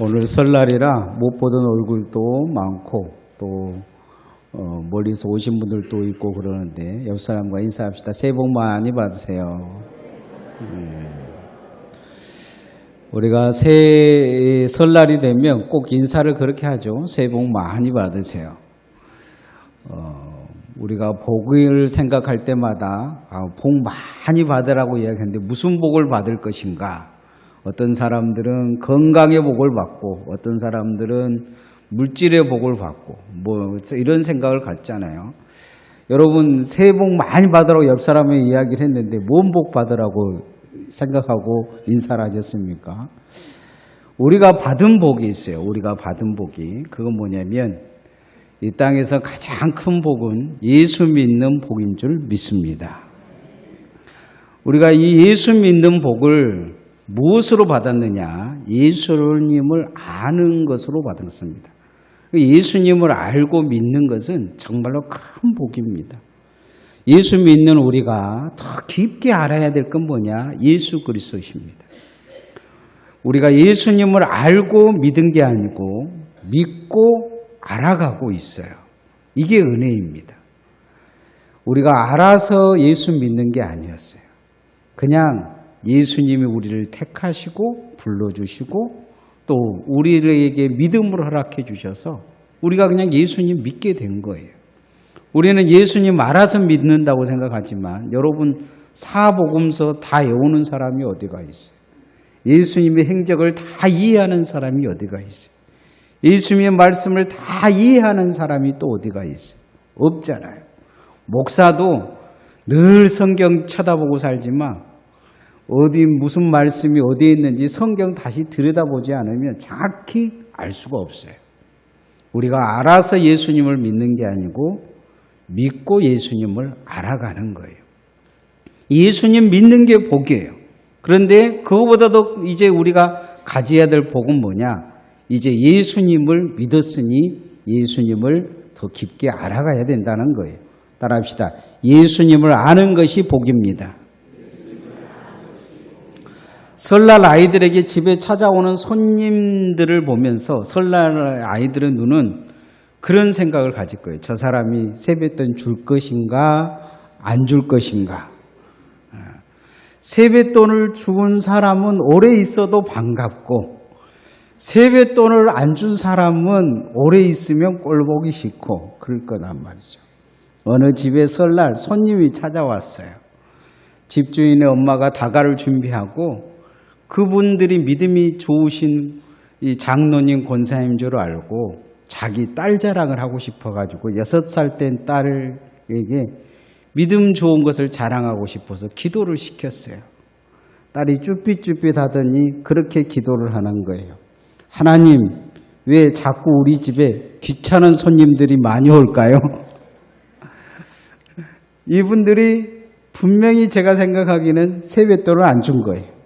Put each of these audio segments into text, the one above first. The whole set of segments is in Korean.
오늘 설날이라 못 보던 얼굴도 많고 또 멀리서 오신 분들도 있고 그러는데 옆 사람과 인사합시다. 새해 복 많이 받으세요. 우리가 설날이 되면 꼭 인사를 그렇게 하죠. 새해 복 많이 받으세요. 우리가 복을 생각할 때마다 복 많이 받으라고 이야기하는데 무슨 복을 받을 것인가? 어떤 사람들은 건강의 복을 받고 어떤 사람들은 물질의 복을 받고 뭐 이런 생각을 갖잖아요. 여러분 새해 복 많이 받으라고 옆 사람의 이야기를 했는데 뭔 복 받으라고 생각하고 인사를 하셨습니까? 우리가 받은 복이 있어요. 우리가 받은 복이 그건 뭐냐면 이 땅에서 가장 큰 복은 예수 믿는 복인 줄 믿습니다. 우리가 이 예수 믿는 복을 무엇으로 받았느냐? 예수님을 아는 것으로 받았습니다. 예수님을 알고 믿는 것은 정말로 큰 복입니다. 예수 믿는 우리가 더 깊게 알아야 될 건 뭐냐? 예수 그리스도십니다. 우리가 예수님을 알고 믿은 게 아니고 믿고 알아가고 있어요. 이게 은혜입니다. 우리가 알아서 예수 믿는 게 아니었어요. 그냥 예수님이 우리를 택하시고 불러주시고 또 우리에게 믿음을 허락해 주셔서 우리가 그냥 예수님 믿게 된 거예요. 우리는 예수님 알아서 믿는다고 생각하지만 여러분 사복음서 다 외우는 사람이 어디가 있어요? 예수님의 행적을 다 이해하는 사람이 어디가 있어요? 예수님의 말씀을 다 이해하는 사람이 또 어디가 있어요? 없잖아요. 목사도 늘 성경 쳐다보고 살지만 어디 무슨 말씀이 어디에 있는지 성경 다시 들여다보지 않으면 정확히 알 수가 없어요. 우리가 알아서 예수님을 믿는 게 아니고 믿고 예수님을 알아가는 거예요. 예수님 믿는 게 복이에요. 그런데 그거보다도 이제 우리가 가져야 될 복은 뭐냐? 이제 예수님을 믿었으니 예수님을 더 깊게 알아가야 된다는 거예요. 따라합시다. 예수님을 아는 것이 복입니다. 설날 아이들에게 집에 찾아오는 손님들을 보면서 설날 아이들의 눈은 그런 생각을 가질 거예요. 저 사람이 세뱃돈 줄 것인가 안 줄 것인가. 세뱃돈을 준 사람은 오래 있어도 반갑고 세뱃돈을 안 준 사람은 오래 있으면 꼴보기 싫고 그럴 거란 말이죠. 어느 집에 설날 손님이 찾아왔어요. 집주인의 엄마가 다가를 준비하고 그분들이 믿음이 좋으신 이 장로님 권사님 줄 알고 자기 딸 자랑을 하고 싶어가지고 6살 된 딸에게 믿음 좋은 것을 자랑하고 싶어서 기도를 시켰어요. 딸이 쭈삣쭈삣 하더니 그렇게 기도를 하는 거예요. 하나님, 왜 자꾸 우리 집에 귀찮은 손님들이 많이 올까요? 이분들이 분명히 제가 생각하기는 세뱃돈을 안 준 거예요.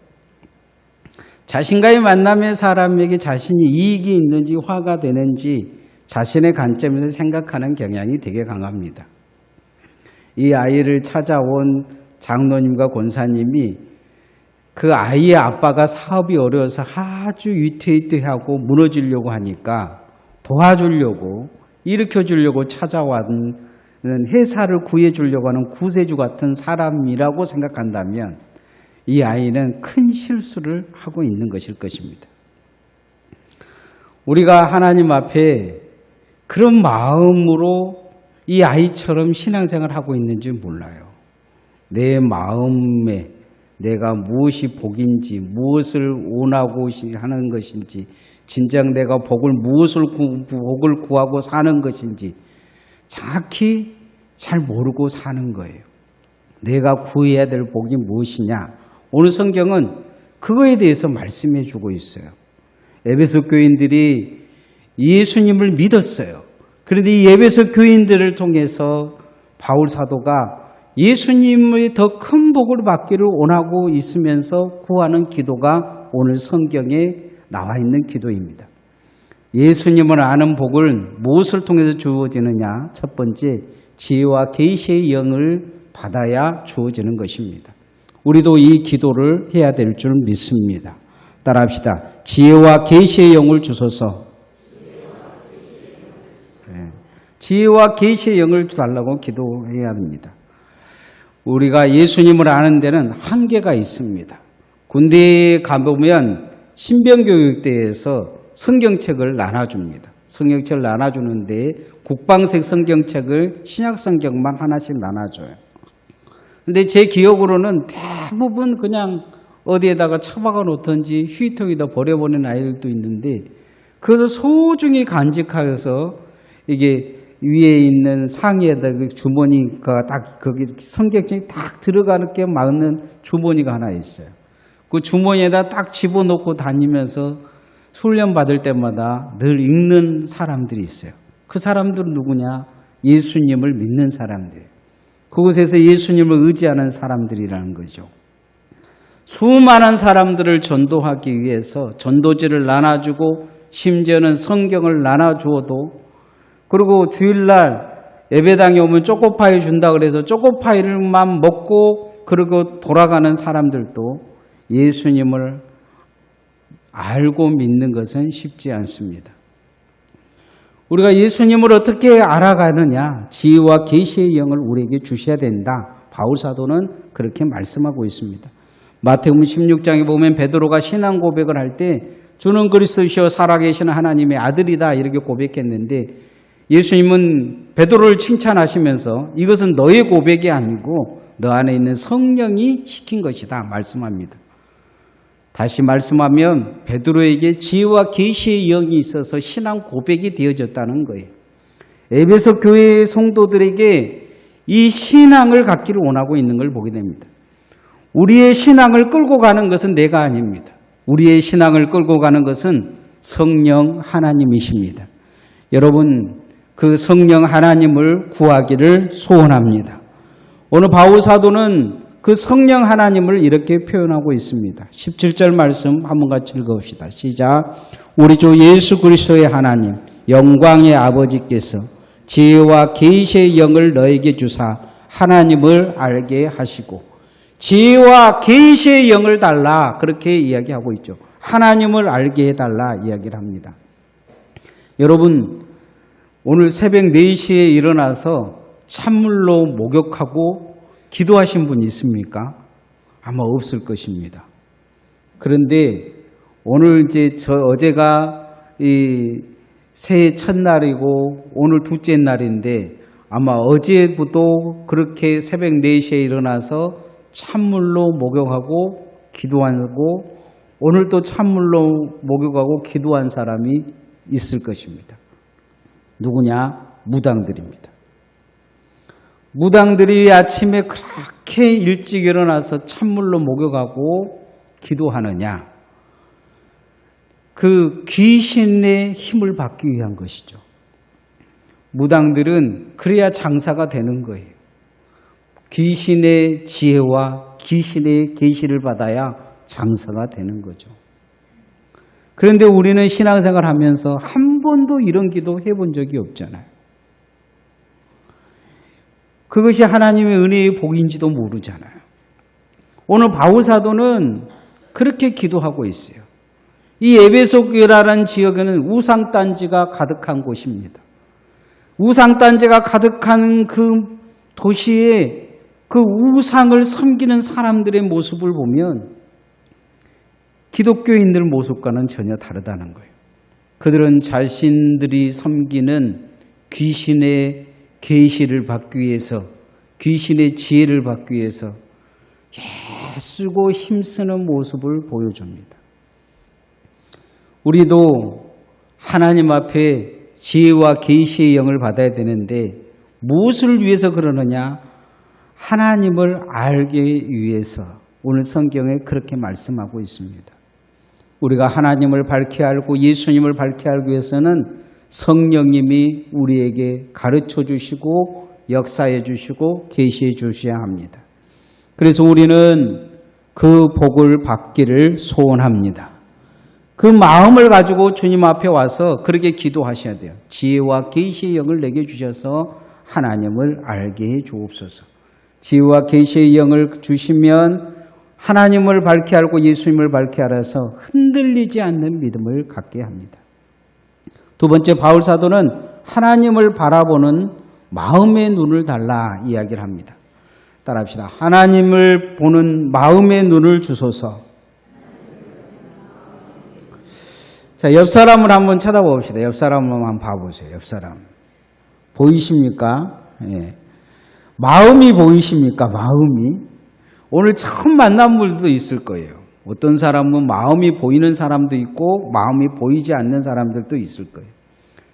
자신과의 만남의 사람에게 자신이 이익이 있는지 화가 되는지 자신의 관점에서 생각하는 경향이 되게 강합니다. 이 아이를 찾아온 장로님과 권사님이 그 아이의 아빠가 사업이 어려워서 아주 위태위태하고 무너지려고 하니까 도와주려고 일으켜주려고 찾아왔는 회사를 구해주려고 하는 구세주 같은 사람이라고 생각한다면 이 아이는 큰 실수를 하고 있는 것일 것입니다. 우리가 하나님 앞에 그런 마음으로 이 아이처럼 신앙생활을 하고 있는지 몰라요. 내 마음에 내가 무엇이 복인지 무엇을 원하고 하는 것인지 진정 내가 복을 구하고 사는 것인지 정확히 잘 모르고 사는 거예요. 내가 구해야 될 복이 무엇이냐? 오늘 성경은 그거에 대해서 말씀해 주고 있어요. 에베소 교인들이 예수님을 믿었어요. 그런데 이 에베소 교인들을 통해서 바울 사도가 예수님의 더 큰 복을 받기를 원하고 있으면서 구하는 기도가 오늘 성경에 나와 있는 기도입니다. 예수님을 아는 복은 무엇을 통해서 주어지느냐? 첫 번째, 지혜와 계시의 영을 받아야 주어지는 것입니다. 우리도 이 기도를 해야 될 줄 믿습니다. 따라합시다. 지혜와 계시의 영을 주소서. 지혜와 계시의 영을 달라고 기도해야 합니다. 우리가 예수님을 아는 데는 한계가 있습니다. 군대에 가보면 신병교육대에서 성경책을 나눠줍니다. 성경책을 나눠주는데 국방색 성경책을 신약 성경만 하나씩 나눠줘요. 근데 제 기억으로는 대부분 그냥 어디에다가 처박아 놓던지 휴지통에다 버려버리는 아이들도 있는데 그것을 소중히 간직하여서 이게 위에 있는 상의에다 주머니가 딱 거기 성경책이 딱 들어가게 막는 주머니가 하나 있어요. 그 주머니에다 딱 집어넣고 다니면서 훈련 받을 때마다 늘 읽는 사람들이 있어요. 그 사람들은 누구냐? 예수님을 믿는 사람들. 그곳에서 예수님을 의지하는 사람들이라는 거죠. 수많은 사람들을 전도하기 위해서 전도지를 나눠주고 심지어는 성경을 나눠주어도 그리고 주일날 예배당에 오면 초코파이 준다 그래서 초코파이를만 먹고 그러고 돌아가는 사람들도 예수님을 알고 믿는 것은 쉽지 않습니다. 우리가 예수님을 어떻게 알아가느냐? 지혜와 계시의 영을 우리에게 주셔야 된다. 바울 사도는 그렇게 말씀하고 있습니다. 마태복음 16장에 보면 베드로가 신앙 고백을 할 때 주는 그리스도시요 살아계시는 하나님의 아들이다 이렇게 고백했는데 예수님은 베드로를 칭찬하시면서 이것은 너의 고백이 아니고 너 안에 있는 성령이 시킨 것이다 말씀합니다. 다시 말씀하면 베드로에게 지혜와 계시의 영이 있어서 신앙 고백이 되어졌다는 거예요. 에베소 교회의 성도들에게 이 신앙을 갖기를 원하고 있는 걸 보게 됩니다. 우리의 신앙을 끌고 가는 것은 내가 아닙니다. 우리의 신앙을 끌고 가는 것은 성령 하나님이십니다. 여러분 그 성령 하나님을 구하기를 소원합니다. 오늘 바울 사도는 그 성령 하나님을 이렇게 표현하고 있습니다. 17절 말씀 한번 같이 읽어봅시다. 시작. 우리 주 예수 그리스도의 하나님 영광의 아버지께서 지혜와 계시의 영을 너에게 주사 하나님을 알게 하시고 지혜와 계시의 영을 달라 그렇게 이야기하고 있죠. 하나님을 알게 해달라 이야기를 합니다. 여러분 오늘 새벽 4시에 일어나서 찬물로 목욕하고 기도하신 분 있습니까? 아마 없을 것입니다. 그런데 오늘 어제가 이 새해 첫날이고 오늘 둘째 날인데 아마 어제부터 그렇게 새벽 4시에 일어나서 찬물로 목욕하고 기도하고 오늘 또 찬물로 목욕하고 기도한 사람이 있을 것입니다. 누구냐? 무당들입니다. 무당들이 아침에 그렇게 일찍 일어나서 찬물로 목욕하고 기도하느냐? 그 귀신의 힘을 받기 위한 것이죠. 무당들은 그래야 장사가 되는 거예요. 귀신의 지혜와 귀신의 계시를 받아야 장사가 되는 거죠. 그런데 우리는 신앙생활 하면서 한 번도 이런 기도 해본 적이 없잖아요. 그것이 하나님의 은혜의 복인지도 모르잖아요. 오늘 바울 사도는 그렇게 기도하고 있어요. 이 에베소 교회라는 지역에는 우상단지가 가득한 곳입니다. 우상단지가 가득한 그 도시에 그 우상을 섬기는 사람들의 모습을 보면 기독교인들 모습과는 전혀 다르다는 거예요. 그들은 자신들이 섬기는 귀신의 계시를 받기 위해서 귀신의 지혜를 받기 위해서 애쓰고 힘쓰는 모습을 보여줍니다. 우리도 하나님 앞에 지혜와 계시의 영을 받아야 되는데 무엇을 위해서 그러느냐? 하나님을 알기 위해서 오늘 성경에 그렇게 말씀하고 있습니다. 우리가 하나님을 밝히 알고 예수님을 밝히 알기 위해서는 성령님이 우리에게 가르쳐 주시고 역사해 주시고 계시해 주셔야 합니다. 그래서 우리는 그 복을 받기를 소원합니다. 그 마음을 가지고 주님 앞에 와서 그렇게 기도하셔야 돼요. 지혜와 계시의 영을 내게 주셔서 하나님을 알게 해 주옵소서. 지혜와 계시의 영을 주시면 하나님을 밝게 알고 예수님을 밝게 알아서 흔들리지 않는 믿음을 갖게 합니다. 두 번째, 바울 사도는 하나님을 바라보는 마음의 눈을 달라 이야기를 합니다. 따라합시다. 하나님을 보는 마음의 눈을 주소서. 자, 옆 사람을 한번 쳐다봅시다. 옆 사람을 한번 봐보세요. 옆 사람. 보이십니까? 예. 마음이 보이십니까? 마음이. 오늘 처음 만난 분들도 있을 거예요. 어떤 사람은 마음이 보이는 사람도 있고 마음이 보이지 않는 사람들도 있을 거예요.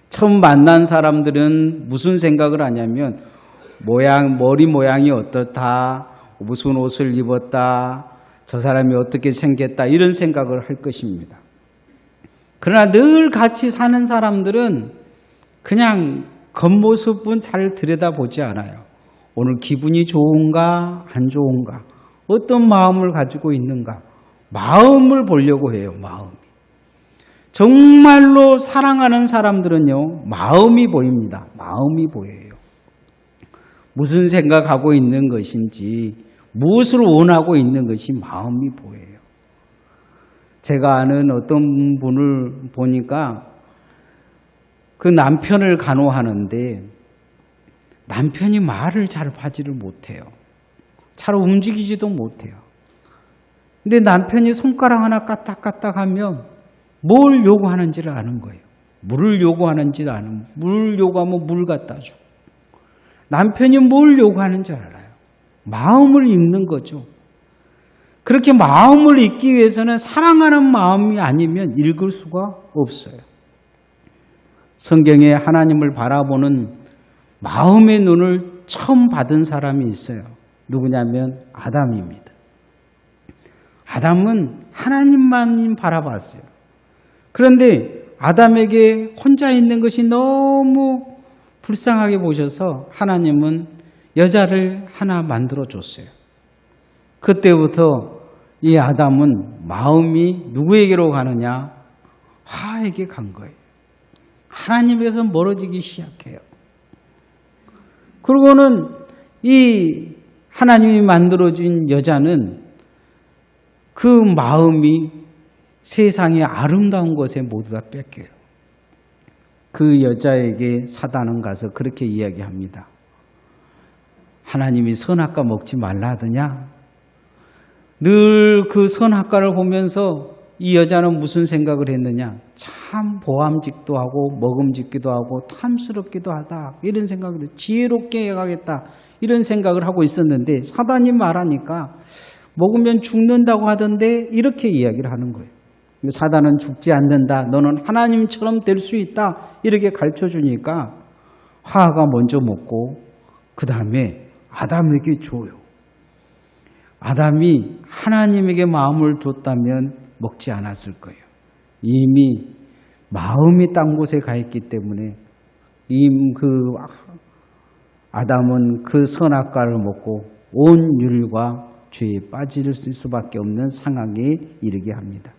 처음 만난 사람들은 무슨 생각을 하냐면 머리 모양이 어떻다, 무슨 옷을 입었다, 저 사람이 어떻게 생겼다 이런 생각을 할 것입니다. 그러나 늘 같이 사는 사람들은 그냥 겉모습은 잘 들여다보지 않아요. 오늘 기분이 좋은가 안 좋은가, 어떤 마음을 가지고 있는가, 마음을 보려고 해요. 마음이. 정말로 사랑하는 사람들은요, 마음이 보입니다. 마음이 보여요. 무슨 생각하고 있는 것인지, 무엇을 원하고 있는 것이 마음이 보여요. 제가 아는 어떤 분을 보니까 그 남편을 간호하는데 남편이 말을 잘 하지를 못해요. 잘 움직이지도 못해요. 근데 남편이 손가락 하나 까딱까딱 하면 뭘 요구하는지를 아는 거예요. 물을 요구하는지를 아는, 물을 요구하면 물 갖다 주고. 남편이 뭘 요구하는지 알아요. 마음을 읽는 거죠. 그렇게 마음을 읽기 위해서는 사랑하는 마음이 아니면 읽을 수가 없어요. 성경에 하나님을 바라보는 마음의 눈을 처음 받은 사람이 있어요. 누구냐면 아담입니다. 아담은 하나님만 바라봤어요. 그런데 아담에게 혼자 있는 것이 너무 불쌍하게 보셔서 하나님은 여자를 하나 만들어줬어요. 그때부터 이 아담은 마음이 누구에게로 가느냐? 하에게 간 거예요. 하나님에게서 멀어지기 시작해요. 그리고는 이 하나님이 만들어준 여자는 그 마음이 세상의 아름다운 것에 모두 다 뺏겨요. 그 여자에게 사단은 가서 그렇게 이야기합니다. 하나님이 선악과 먹지 말라 하더냐? 늘 그 선악과를 보면서 이 여자는 무슨 생각을 했느냐? 참 보암직도 하고 먹음직기도 하고 탐스럽기도 하다. 이런 생각을, 지혜롭게 해가겠다. 이런 생각을 하고 있었는데 사단이 말하니까 먹으면 죽는다고 하던데 이렇게 이야기를 하는 거예요. 사단은 죽지 않는다. 너는 하나님처럼 될 수 있다. 이렇게 가르쳐주니까 하하가 먼저 먹고 그 다음에 아담에게 줘요. 아담이 하나님에게 마음을 뒀다면 먹지 않았을 거예요. 이미 마음이 딴 곳에 가 있기 때문에 아담은 그 선악과를 먹고 온 율과 죄에 빠질 수밖에 없는 상황에 이르게 합니다.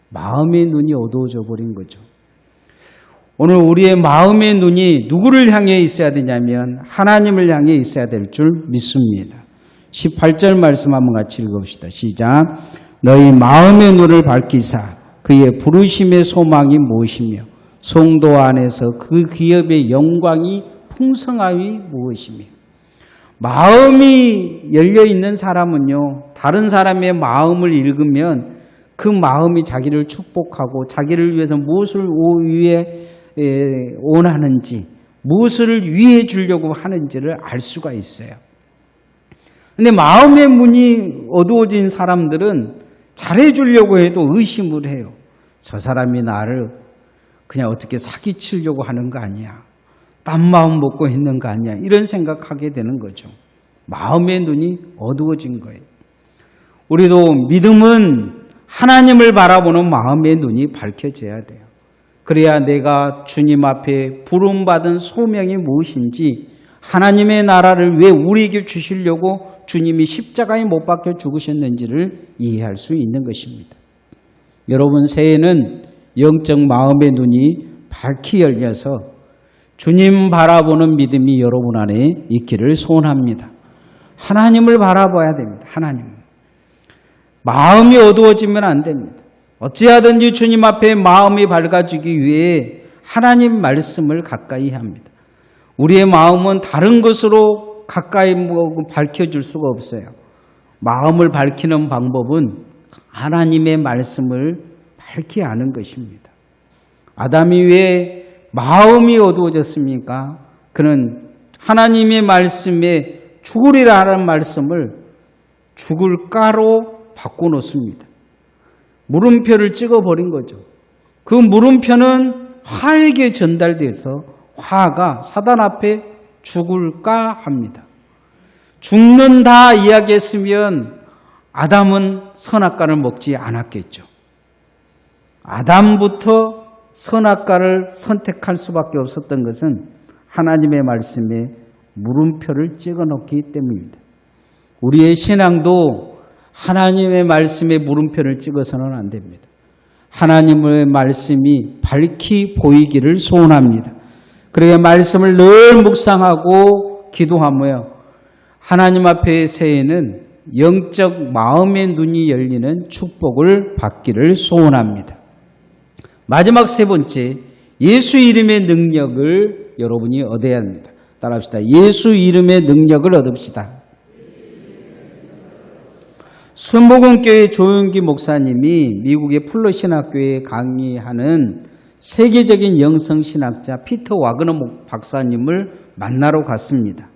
마음의 눈이 어두워져 버린 거죠. 오늘 우리의 마음의 눈이 누구를 향해 있어야 되냐면 하나님을 향해 있어야 될 줄 믿습니다. 18절 말씀 한번 같이 읽읍시다. 시작. 너희 마음의 눈을 밝히사 그의 부르심의 소망이 무엇이며 성도 안에서 그 기업의 영광이 풍성함이 무엇이며. 마음이 열려있는 사람은요, 다른 사람의 마음을 읽으면 그 마음이 자기를 축복하고 자기를 위해서 무엇을 원하는지, 무엇을 위해 주려고 하는지를 알 수가 있어요. 근데 마음의 문이 어두워진 사람들은 잘해주려고 해도 의심을 해요. 저 사람이 나를 그냥 어떻게 사기치려고 하는 거 아니야. 딴 마음 먹고 있는 거 아니야. 이런 생각하게 되는 거죠. 마음의 눈이 어두워진 거예요. 우리도 믿음은 하나님을 바라보는 마음의 눈이 밝혀져야 돼요. 그래야 내가 주님 앞에 부름받은 소명이 무엇인지, 하나님의 나라를 왜 우리에게 주시려고 주님이 십자가에 못 박혀 죽으셨는지를 이해할 수 있는 것입니다. 여러분, 새해는 영적 마음의 눈이 밝히 열려서 주님 바라보는 믿음이 여러분 안에 있기를 소원합니다. 하나님을 바라봐야 됩니다. 하나님. 마음이 어두워지면 안 됩니다. 어찌하든지 주님 앞에 마음이 밝아지기 위해 하나님 말씀을 가까이 합니다. 우리의 마음은 다른 것으로 가까이 밝혀질 수가 없어요. 마음을 밝히는 방법은 하나님의 말씀을 밝히 아는 것입니다. 아담이 왜 마음이 어두워졌습니까? 그는 하나님의 말씀에 죽으리라 하는 말씀을 죽을까로 바꿔놓습니다. 물음표를 찍어버린 거죠. 그 물음표는 화에게 전달돼서 화가 사단 앞에 죽을까 합니다. 죽는다 이야기했으면 아담은 선악과를 먹지 않았겠죠. 아담부터 선악과를 선택할 수밖에 없었던 것은 하나님의 말씀에 물음표를 찍어놓기 때문입니다. 우리의 신앙도 하나님의 말씀에 물음표를 찍어서는 안 됩니다. 하나님의 말씀이 밝히 보이기를 소원합니다. 그러게 말씀을 늘 묵상하고 기도하며 하나님 앞에 새에는 영적 마음의 눈이 열리는 축복을 받기를 소원합니다. 마지막 세 번째, 예수 이름의 능력을 여러분이 얻어야 합니다. 따라합시다. 예수 이름의 능력을 얻읍시다. 순복음교회 조용기 목사님이 미국의 풀러 신학교에 강의하는 세계적인 영성신학자 피터 와그너 박사님을 만나러 갔습니다.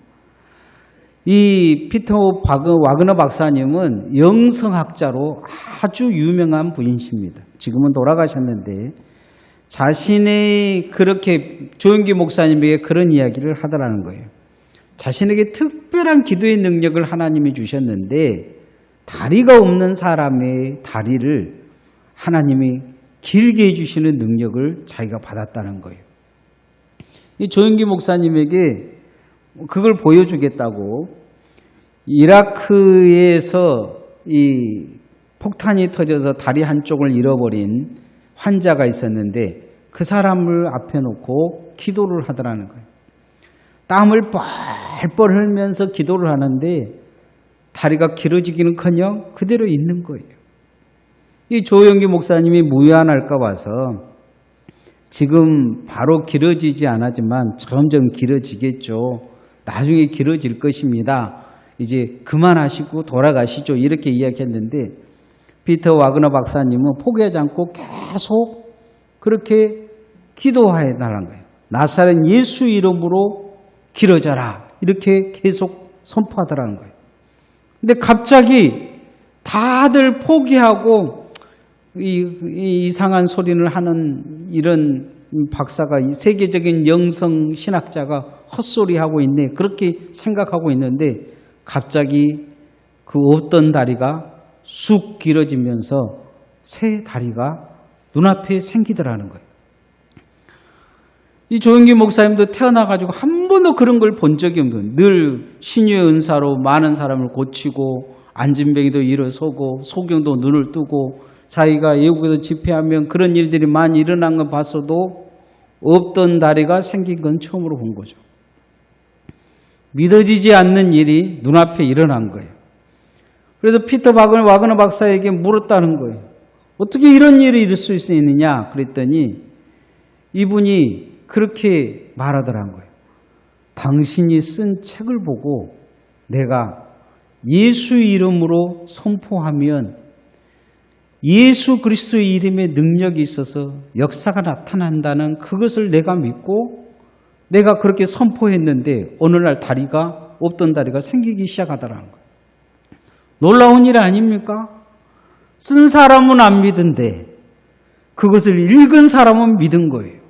이 피터 와그너 박사님은 영성학자로 아주 유명한 분이십니다. 지금은 돌아가셨는데 자신의 그렇게 조용기 목사님에게 그런 이야기를 하더라는 거예요. 자신에게 특별한 기도의 능력을 하나님이 주셨는데 다리가 없는 사람의 다리를 하나님이 길게 해주시는 능력을 자기가 받았다는 거예요. 이 조용기 목사님에게 그걸 보여주겠다고 이라크에서 이 폭탄이 터져서 다리 한쪽을 잃어버린 환자가 있었는데 그 사람을 앞에 놓고 기도를 하더라는 거예요. 땀을 뻘뻘 흘면서 기도를 하는데 다리가 길어지기는커녕 그대로 있는 거예요. 이 조용기 목사님이 무해할까 봐서 지금 바로 길어지지 않았지만 점점 길어지겠죠. 나중에 길어질 것입니다. 이제 그만하시고 돌아가시죠. 이렇게 이야기했는데 피터 와그너 박사님은 포기하지 않고 계속 그렇게 기도해 달라는 거예요. 나사렛 예수 이름으로 길어져라. 이렇게 계속 선포하더라는 거예요. 근데 갑자기 다들 포기하고 이상한 소리를 하는 이런 박사가 이 세계적인 영성 신학자가 헛소리하고 있네. 그렇게 생각하고 있는데 갑자기 그 없던 다리가 쑥 길어지면서 새 다리가 눈앞에 생기더라는 거예요. 이 조용기 목사님도 태어나가지고 한 번도 그런 걸 본 적이 없는, 늘 신유의 은사로 많은 사람을 고치고 안진뱅이도 일어서고 소경도 눈을 뜨고 자기가 외국에서 집회하면 그런 일들이 많이 일어난 건 봤어도 없던 다리가 생긴 건 처음으로 본 거죠. 믿어지지 않는 일이 눈앞에 일어난 거예요. 그래서 피터 와그너 박사에게 물었다는 거예요. 어떻게 이런 일이 있을 수 있느냐 그랬더니 이분이 그렇게 말하더란 거예요. 당신이 쓴 책을 보고 내가 예수 이름으로 선포하면 예수 그리스도의 이름에 능력이 있어서 역사가 나타난다는 그것을 내가 믿고 내가 그렇게 선포했는데 어느 날 다리가 없던 다리가 생기기 시작하더라는 거예요. 놀라운 일 아닙니까? 쓴 사람은 안 믿은데 그것을 읽은 사람은 믿은 거예요.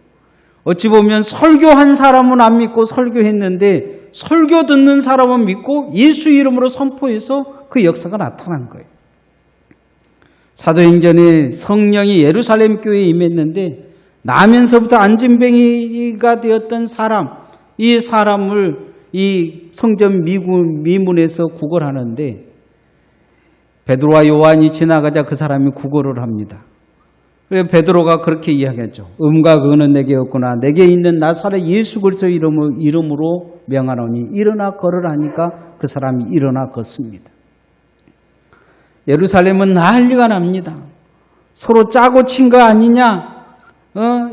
어찌 보면 설교한 사람은 안 믿고 설교했는데 설교 듣는 사람은 믿고 예수 이름으로 선포해서 그 역사가 나타난 거예요. 사도행전에 성령이 예루살렘 교회에 임했는데 나면서부터 안진뱅이가 되었던 사람, 이 사람을 이 성전 미문에서 구걸하는데 베드로와 요한이 지나가자 그 사람이 구걸을 합니다. 그래서 베드로가 그렇게 이야기했죠. 음과 그는 내게 없구나. 내게 있는 나사렛 예수 그리스도의 이름으로 명하노니 일어나 걸으라 하니까 그 사람이 일어나 걷습니다. 예루살렘은 난리가 납니다. 서로 짜고 친 거 아니냐?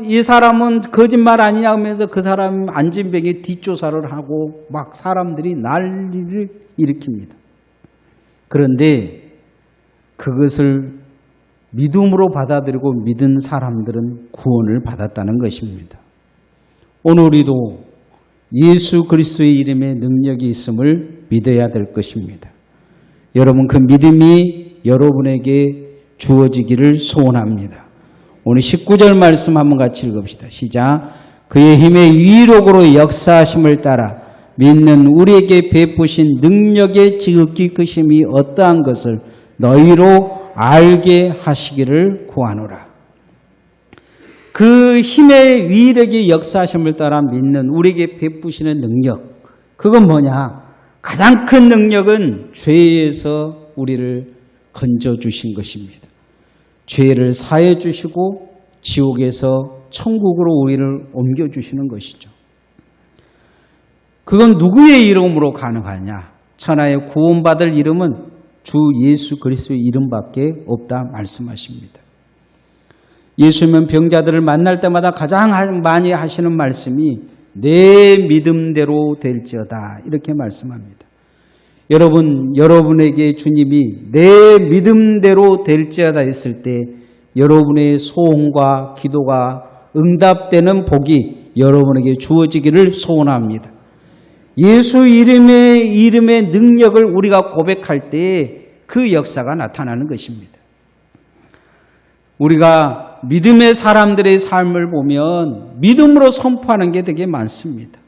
이 사람은 거짓말 아니냐 하면서 그 사람 안진뱅이 뒷조사를 하고 막 사람들이 난리를 일으킵니다. 그런데 그것을 믿음으로 받아들이고 믿은 사람들은 구원을 받았다는 것입니다. 오늘 우리도 예수 그리스도의 이름에 능력이 있음을 믿어야 될 것입니다. 여러분, 그 믿음이 여러분에게 주어지기를 소원합니다. 오늘 19절 말씀 한번 같이 읽읍시다. 시작. 그의 힘의 위력으로 역사하심을 따라 믿는 우리에게 베푸신 능력의 지극히 크심이 어떠한 것을 너희로 알게 하시기를 구하노라. 그 힘의 위력이 역사하심을 따라 믿는 우리에게 베푸시는 능력, 그건 뭐냐? 가장 큰 능력은 죄에서 우리를 건져주신 것입니다. 죄를 사해 주시고 지옥에서 천국으로 우리를 옮겨주시는 것이죠. 그건 누구의 이름으로 가능하냐? 천하의 구원받을 이름은 주 예수 그리스도의 이름밖에 없다 말씀하십니다. 예수님은 병자들을 만날 때마다 가장 많이 하시는 말씀이 내 믿음대로 될지어다 이렇게 말씀합니다. 여러분, 여러분에게 주님이 내 믿음대로 될지어다 했을 때 여러분의 소원과 기도가 응답되는 복이 여러분에게 주어지기를 소원합니다. 예수 이름의 능력을 우리가 고백할 때 그 역사가 나타나는 것입니다. 우리가 믿음의 사람들의 삶을 보면 믿음으로 선포하는 게 되게 많습니다.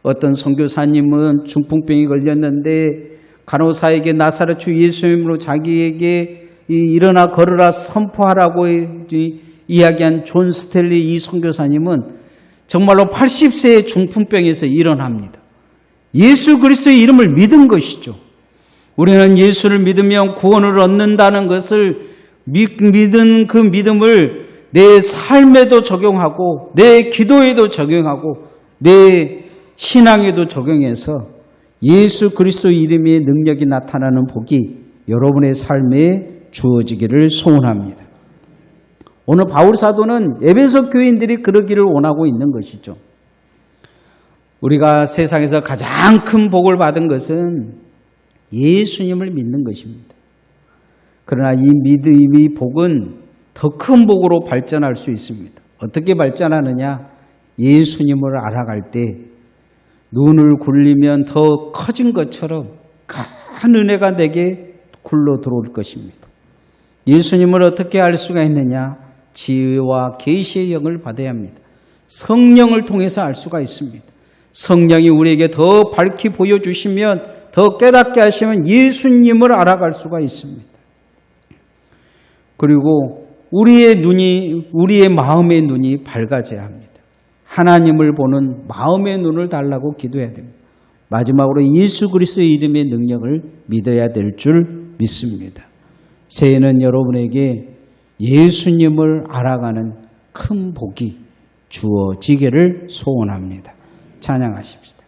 어떤 선교사님은 중풍병이 걸렸는데 간호사에게 나사렛 주 예수님으로 자기에게 일어나 걸으라 선포하라고 이야기한 존 스텔리 이 선교사님은 정말로 80세의 중풍병에서 일어납니다. 예수 그리스도의 이름을 믿은 것이죠. 우리는 예수를 믿으면 구원을 얻는다는 것을 믿은 그 믿음을 내 삶에도 적용하고 내 기도에도 적용하고 내 신앙에도 적용해서 예수 그리스도의 이름의 능력이 나타나는 복이 여러분의 삶에 주어지기를 소원합니다. 오늘 바울 사도는 에베소 교인들이 그러기를 원하고 있는 것이죠. 우리가 세상에서 가장 큰 복을 받은 것은 예수님을 믿는 것입니다. 그러나 이 믿음의 복은 더 큰 복으로 발전할 수 있습니다. 어떻게 발전하느냐? 예수님을 알아갈 때 눈을 굴리면 더 커진 것처럼 큰 은혜가 내게 굴러 들어올 것입니다. 예수님을 어떻게 알 수가 있느냐? 지혜와 계시의 영을 받아야 합니다. 성령을 통해서 알 수가 있습니다. 성령이 우리에게 더 밝히 보여주시면 더 깨닫게 하시면 예수님을 알아갈 수가 있습니다. 그리고 우리의 마음의 눈이 밝아져야 합니다. 하나님을 보는 마음의 눈을 달라고 기도해야 됩니다. 마지막으로 예수 그리스도의 이름의 능력을 믿어야 될 줄 믿습니다. 새해는 여러분에게 예수님을 알아가는 큰 복이 주어지기를 소원합니다. 찬양하십시다.